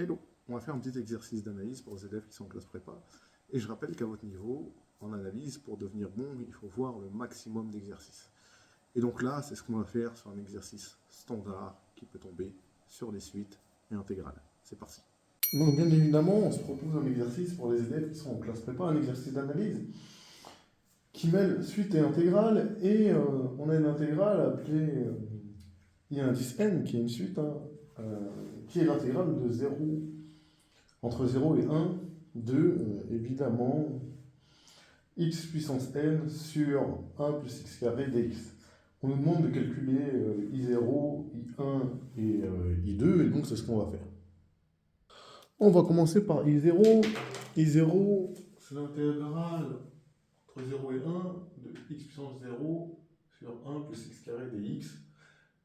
Hello, on va faire un petit exercice d'analyse pour les élèves qui sont en classe prépa. Et je rappelle qu'à votre niveau, en analyse, pour devenir bon, il faut voir le maximum d'exercices. Et donc là, c'est ce qu'on va faire sur un exercice standard qui peut tomber sur les suites et intégrales. C'est parti. Donc bien évidemment, on se propose un exercice pour les élèves qui sont en classe prépa, un exercice d'analyse qui mêle suite et intégrale. Et on a une intégrale appelée I indice n, qui est une suite, qui est l'intégrale de 0 entre 0 et 1 de, évidemment, x puissance n sur 1 plus x carré dx. On nous demande de calculer I0, I1 et I2, et donc c'est ce qu'on va faire. On va commencer par I0. I0, c'est l'intégrale entre 0 et 1 de x puissance 0 sur 1 plus x carré dx.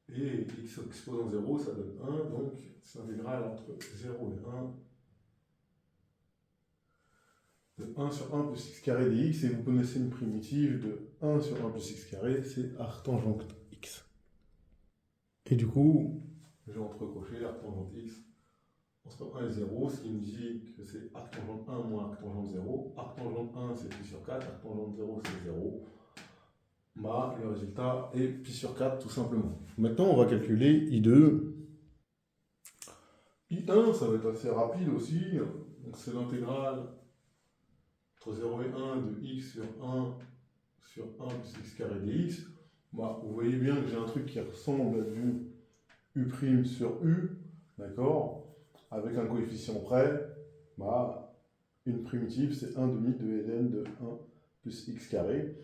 Et x exposant 0, ça donne 1, donc c'est l'intégrale entre 0 et 1 de 1 sur 1 plus x carré dx, et vous connaissez une primitive de 1 sur 1 plus x carré, c'est arctangente x. Et du coup, je vais entrecocher l'arctangente x entre 1 et 0, ce qui me dit que c'est arctangente 1 moins arctangente 0. Arctangente 1, c'est pi sur 4, arctangente 0, c'est 0. Bah, le résultat est pi sur 4, tout simplement. Maintenant, on va calculer I2. I1, ça va être assez rapide aussi. Donc, c'est l'intégrale entre 0 et 1 de x sur 1 plus x carré dx. Bah, vous voyez bien que j'ai un truc qui ressemble à du u' sur u, d'accord, avec un coefficient près. Bah, une primitive, c'est 1 demi de ln de 1 plus x carré.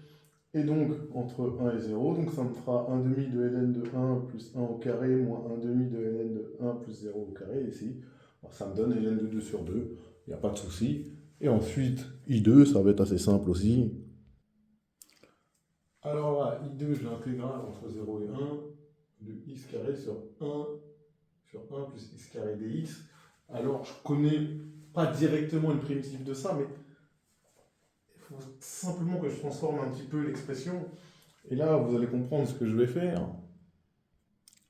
Et donc, entre 1 et 0, donc ça me fera 1 demi de ln de 1 plus 1 au carré, moins 1 demi de ln de 1 plus 0 au carré, ici. Alors, ça me donne ln de 2 sur 2, il n'y a pas de souci. Et ensuite, I2, ça va être assez simple aussi. Alors là, I2, je l'intégrale entre 0 et 1 de x carré sur 1 plus x carré dx. Alors, je ne connais pas directement une primitive de ça, mais il faut simplement que je transforme un petit peu l'expression. Et là, vous allez comprendre ce que je vais faire.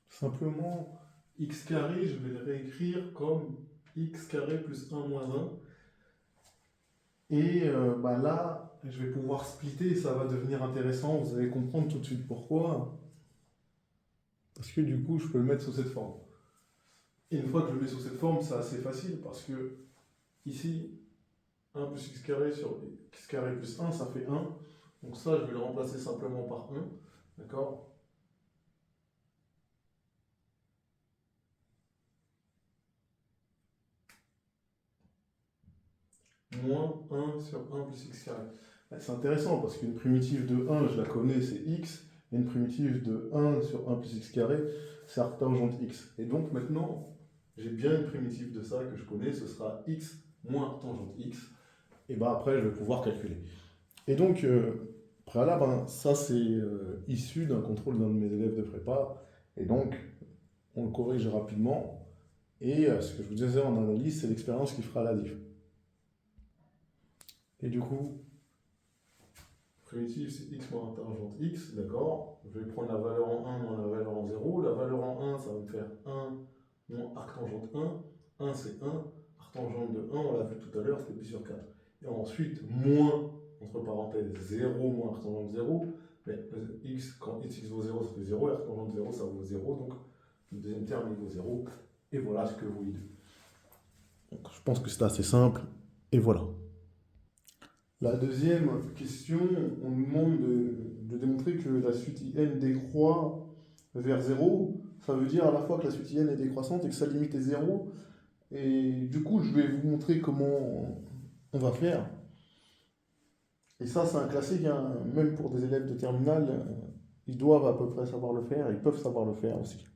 Simplement, x carré, je vais le réécrire comme x carré plus 1 moins 1. Et bah là, je vais pouvoir splitter et ça va devenir intéressant. Vous allez comprendre tout de suite pourquoi. Parce que du coup, je peux le mettre sous cette forme. Et une fois que je le mets sous cette forme, c'est assez facile parce que ici, 1 plus x carré sur x carré plus 1, ça fait 1. Donc ça, je vais le remplacer simplement par 1. D'accord ? Moins 1 sur 1 plus x carré. C'est intéressant parce qu'une primitive de 1, je la connais, c'est x. Et une primitive de 1 sur 1 plus x carré, c'est arctangente x. Et donc maintenant, j'ai bien une primitive de ça que je connais, ce sera x moins arctangente x. Et bien après, je vais pouvoir calculer. Et donc, préalable, ça c'est issu d'un contrôle d'un de mes élèves de prépa. Et donc, on le corrige rapidement. Et ce que je vous disais en analyse, c'est l'expérience qui fera la diff. Et du coup, primitive, c'est x moins tangente x, d'accord. Je vais prendre la valeur en 1 moins la valeur en 0. La valeur en 1, ça va me faire 1 moins arctangente 1. 1, c'est 1. Arctangente de 1, on l'a vu tout à l'heure, c'était pi sur 4. Et ensuite, moins, entre parenthèses, 0 moins arctangente 0. Mais x, quand x vaut 0, ça fait 0. Et arctangente 0, ça vaut 0. Donc, le deuxième terme, il vaut 0. Et voilà ce que vaut I2. Donc, je pense que c'est assez simple. Et voilà. La deuxième question, on nous demande de démontrer que la suite IN décroît vers 0. Ça veut dire à la fois que la suite IN est décroissante et que sa limite est 0. Et du coup, je vais vous montrer comment on va faire. Et ça, c'est un classique, hein. Même pour des élèves de terminale, ils doivent à peu près savoir le faire, ils peuvent savoir le faire aussi.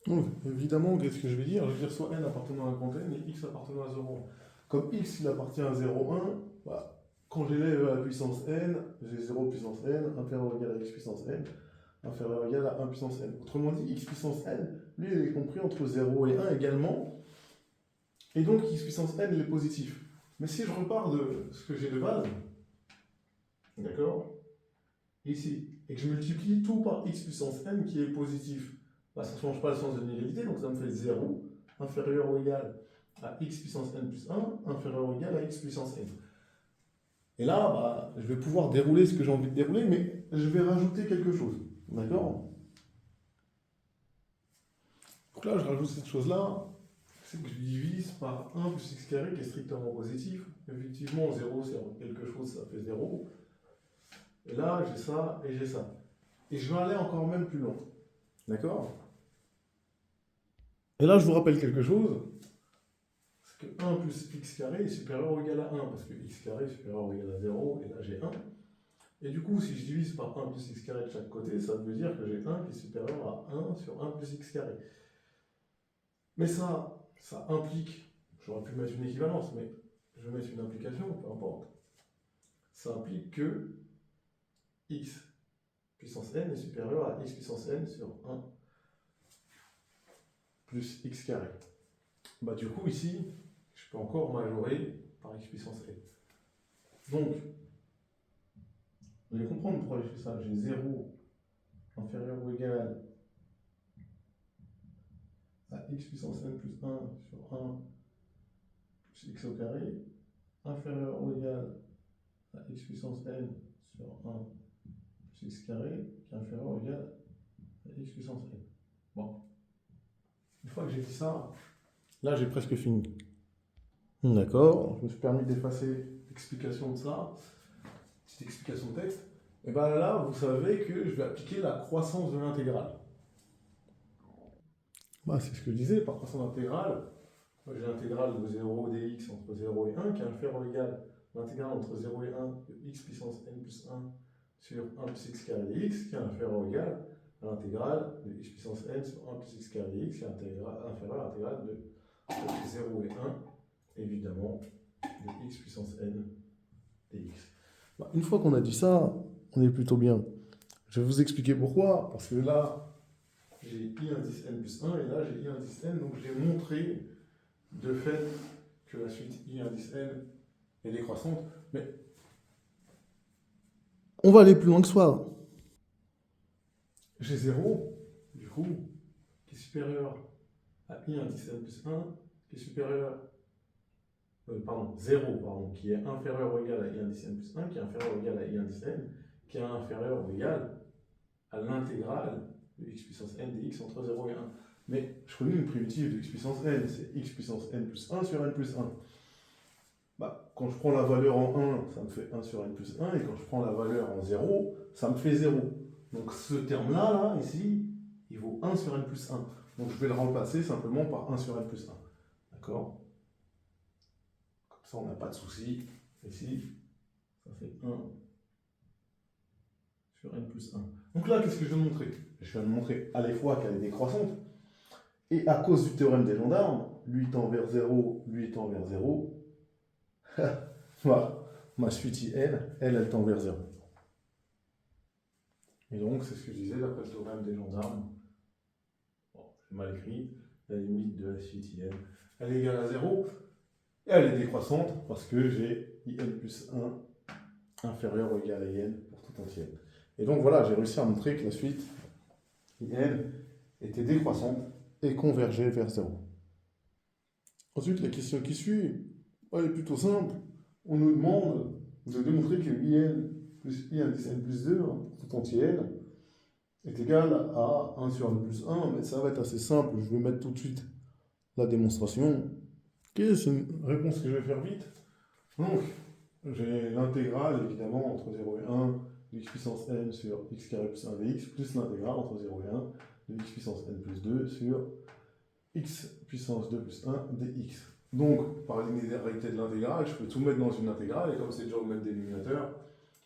Donc, évidemment, qu'est-ce que je vais dire? Je vais dire soit n appartenant à un grand n et x appartenant à 0,1. Comme x il appartient à 0,1, bah, quand j'élève à la puissance n, j'ai 0 puissance n, inférieur ou égal à x puissance n, inférieur ou égal à 1 puissance n. Autrement dit, x puissance n, lui, il est compris entre 0 et 1 également. Et donc, x puissance n, il est positif. Mais si je repars de ce que j'ai de base, d'accord, ici, et que je multiplie tout par x puissance n qui est positif, bah, ça ne change pas le sens de l'inégalité, donc ça me fait 0. inférieur ou égal à x puissance n plus 1 inférieur ou égal à x puissance n. Et là, bah, je vais pouvoir dérouler ce que j'ai envie de dérouler, mais je vais rajouter quelque chose. D'accord? Donc là, je rajoute cette chose-là, c'est que je divise par 1 plus x carré qui est strictement positif. Effectivement, 0, c'est quelque chose, ça fait 0. Et là, j'ai ça et j'ai ça. Et je vais aller encore même plus loin. D'accord? Et là, je vous rappelle quelque chose, c'est que 1 plus x carré est supérieur ou égal à 1, parce que x carré est supérieur ou égal à 0, et là j'ai 1. Et du coup, si je divise par 1 plus x carré de chaque côté, ça veut dire que j'ai 1 qui est supérieur à 1 sur 1 plus x carré. Mais ça implique, j'aurais pu mettre une équivalence, mais je vais mettre une implication, peu importe. Ça implique que x puissance n est supérieur à x puissance n sur 1 plus x carré. Bah, du coup, ici, je peux encore majorer par x puissance n. Donc, vous allez comprendre pourquoi j'ai fait ça. J'ai 0 inférieur ou égal à x puissance n plus 1 sur 1 plus x au carré, inférieur ou égal à x puissance n sur 1 plus x carré, qui est inférieur ou égal à x puissance n. Bon. Une fois que j'ai dit ça, là j'ai presque fini. D'accord, je me suis permis d'effacer l'explication de ça, petite explication de texte. Et bien là, vous savez que je vais appliquer la croissance de l'intégrale. Bah, c'est ce que je disais, par croissance intégrale, j'ai l'intégrale de 0 dx entre 0 et 1 qui est inférieur ou égal à l'intégrale entre 0 et 1 de x puissance n plus 1 sur 1 plus x carré dx qui est inférieur ou égal à l'intégrale de x puissance n sur 1 plus x carré dx qui est inférieur à l'intégrale de 0 et 1, évidemment, de x puissance n dx. Bah, une fois qu'on a dit ça, on est plutôt bien. Je vais vous expliquer pourquoi, parce que là, j'ai i indice n plus 1 et là j'ai i indice n, donc j'ai montré de fait que la suite i indice n est décroissante, mais on va aller plus loin que soi. J'ai 0, du coup, qui est supérieur à i indice n plus 1, qui est supérieur, 0, pardon, qui est inférieur ou égal à i indice n plus 1, qui est inférieur ou égal à i indice n, qui est inférieur ou égal à l'intégrale de x puissance n dx entre 0 et 1. Mais je connais une primitive de x puissance n, c'est x puissance n plus 1 sur n plus 1. Bah, quand je prends la valeur en 1, ça me fait 1 sur n plus 1, et quand je prends la valeur en 0, ça me fait 0. Donc ce terme-là, là, ici, il vaut 1 sur n plus 1. Donc je vais le remplacer simplement par 1 sur n plus 1. D'accord? Comme ça, on n'a pas de souci. Ici, ça fait 1 sur n plus 1. Donc là, qu'est-ce que je viens de montrer? Je viens de montrer à la fois qu'elle est décroissante, et à cause du théorème des gendarmes, lui tend vers 0, lui tend vers 0, voilà, ma suite IN, elle tend vers 0. Et donc, c'est ce que je disais d'après le théorème des gendarmes. Bon, j'ai mal écrit, la limite de la suite IN, elle est égale à 0, et elle est décroissante parce que j'ai IN plus 1 inférieur ou égal à IN pour tout entier. Et donc voilà, j'ai réussi à montrer que la suite IN était décroissante et convergeait vers 0. Ensuite, la question qui suit, elle est plutôt simple. On nous demande de démontrer que IN plus I indice n plus 2, tout entier n, est égal à 1 sur n plus 1, mais ça va être assez simple, je vais mettre tout de suite la démonstration. Ok, c'est une réponse que je vais faire vite. Donc, j'ai l'intégrale, évidemment, entre 0 et 1 de x puissance n sur x carré plus 1 dx, plus l'intégrale entre 0 et 1 de x puissance n plus 2 sur x puissance 2 plus 1 dx. Donc, par linéarité de l'intégrale, je peux tout mettre dans une intégrale, et comme c'est déjà au même dénominateur,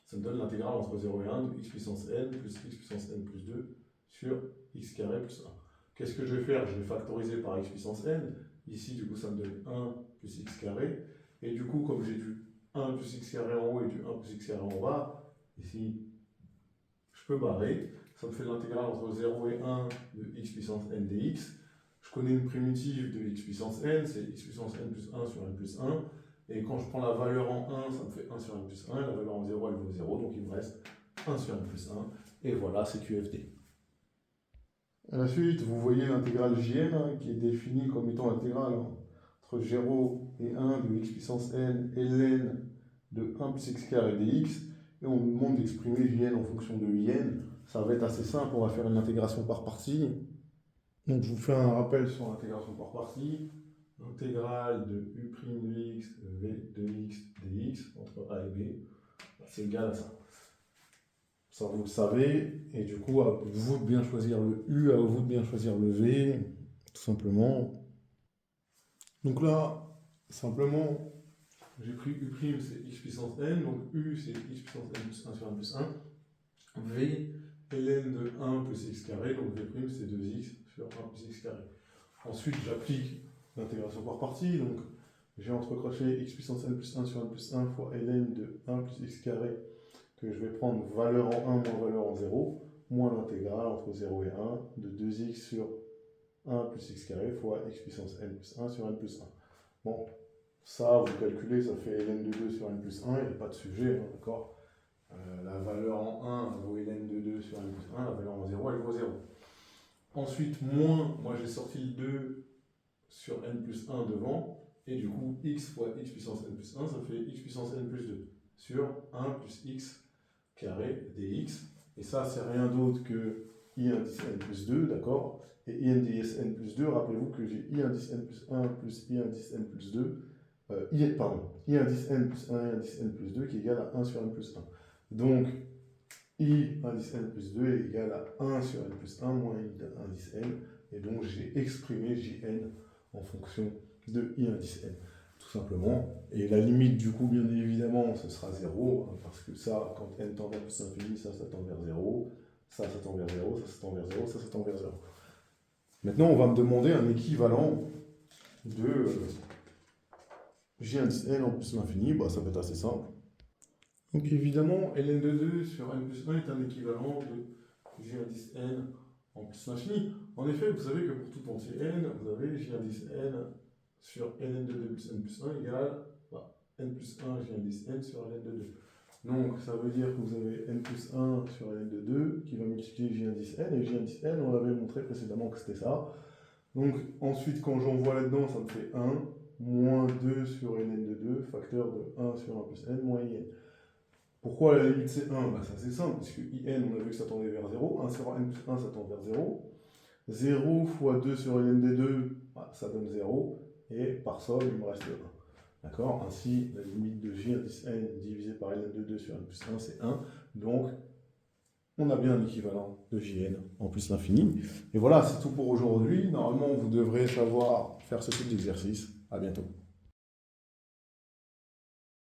ça me donne l'intégrale entre 0 et 1 de x puissance n plus x puissance n plus 2 sur x carré plus 1. Qu'est-ce que je vais faire? Je vais factoriser par x puissance n. Ici, du coup, ça me donne 1 plus x carré. Et du coup, comme j'ai du 1 plus x carré en haut et du 1 plus x carré en bas, ici, je peux barrer. Ça me fait l'intégrale entre 0 et 1 de x puissance n dx. Je connais une primitive de x puissance n, c'est x puissance n plus 1 sur n plus 1. Et quand je prends la valeur en 1, ça me fait 1 sur n plus 1. La valeur en 0, elle vaut 0. Donc il me reste 1 sur n plus 1. Et voilà, c'est QFD. À la suite, vous voyez l'intégrale Jn hein, qui est définie comme étant l'intégrale entre 0 et 1 de x puissance n ln de 1 plus x carré dx. Et on nous demande d'exprimer Jn en fonction de In. Ça va être assez simple, on va faire une intégration par partie. Donc je vous fais un rappel sur l'intégration par partie. L'intégrale de u' de x v de x dx entre a et b, c'est égal à ça. Ça, vous le savez, et du coup, à vous de bien choisir le U, à vous de bien choisir le V, tout simplement. Donc là, simplement, j'ai pris U', c'est x puissance n, donc U, c'est x puissance n plus 1 sur n plus 1. V, ln de 1 plus x carré, donc V', c'est 2x sur 1 plus x carré. Ensuite, j'applique l'intégration par partie, donc j'ai entrecroché x puissance n plus 1 sur n plus 1 fois ln de 1 plus x carré, que je vais prendre valeur en 1 moins valeur en 0, moins l'intégrale entre 0 et 1 de 2x sur 1 plus x carré fois x puissance n plus 1 sur n plus 1. Bon, ça, vous calculez, ça fait ln de 2 sur n plus 1, il n'y a pas de sujet, hein, d'accord. La valeur en 1 vaut ln de 2 sur n plus 1, la valeur en 0, elle vaut 0. Ensuite, moins, moi j'ai sorti le 2 sur n plus 1 devant, et du coup, x fois x puissance n plus 1, ça fait x puissance n plus 2 sur 1 plus x carré dx, et ça c'est rien d'autre que i indice n plus 2, d'accord. Et i indice n plus 2, rappelez-vous que j'ai i indice n plus 1 plus i indice n plus 2, i indice n plus 1 et indice n plus 2 qui est égal à 1 sur n plus 1. Donc i indice n plus 2 est égal à 1 sur n plus 1 moins i indice n, et donc j'ai exprimé jn en fonction de i indice n. Tout simplement, et la limite du coup bien évidemment ce sera 0, hein, parce que ça, quand n tend vers plus l'infini, ça tend vers 0, ça tend vers 0, ça tend vers 0, ça tend vers 0. Maintenant on va me demander un équivalent de j indice n en plus l'infini, bah, ça va être assez simple. Donc évidemment, ln de 2 sur n plus 1 est un équivalent de j indice n en plus l'infini. En effet, vous savez que pour tout entier n, vous avez j indice n sur ln de 2 plus n plus 1 égale n plus 1 j indice n sur ln de 2. Donc ça veut dire que vous avez n plus 1 sur ln de 2 qui va multiplier j indice n, et j indice n, on avait montré précédemment que c'était ça. Donc ensuite, quand j'envoie là-dedans, ça me fait 1 moins 2 sur ln de 2, facteur de 1 sur 1 plus n moins in. Pourquoi la limite c'est 1 bah, ça c'est simple, puisque in, on a vu que ça tendait vers 0, 1 sur n plus 1, ça tend vers 0. 0 fois 2 sur ln de 2, bah, ça donne 0. Et par somme, il me reste 1. D'accord. Ainsi, la limite de j indice n divisé par ln de 2 sur n plus 1, c'est 1. Donc, on a bien l'équivalent de jn en plus l'infini. Et voilà, c'est tout pour aujourd'hui. Normalement, vous devrez savoir faire ce type d'exercice. À bientôt.